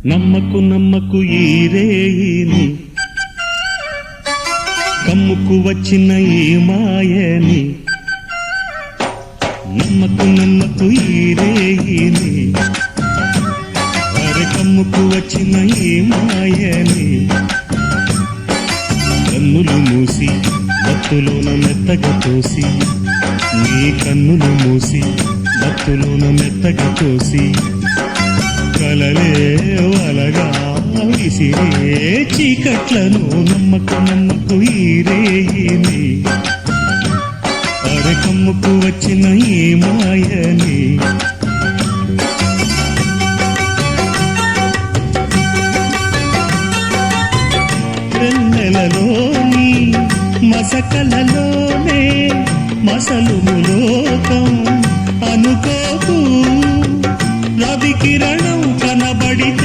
నమ్మకు నమ్మకు ఈ రేయిని, కమ్ముకు వచ్చిన ఈ మాయని. నమ్మకు నమ్మకు ఈ రేయిని, అరే కమ్ముకు వచ్చిన ఈ మాయని. కన్నులు మూసి మత్తులోన మెత్తగా తోసి, నీ కన్నులు మూసి మత్తులోన మెత్తగా తోసి, కలలే వలగా విసిరే చీకట్లను. నమ్మకు నమ్మకు ఈ రేయిని, అరే కమ్ముకు వచ్చిన ఈ మాయని. వెన్నెలలోని మసకలలోనే మసలుము లోకం అనుకోకు. రవి కిరణం కనబడితే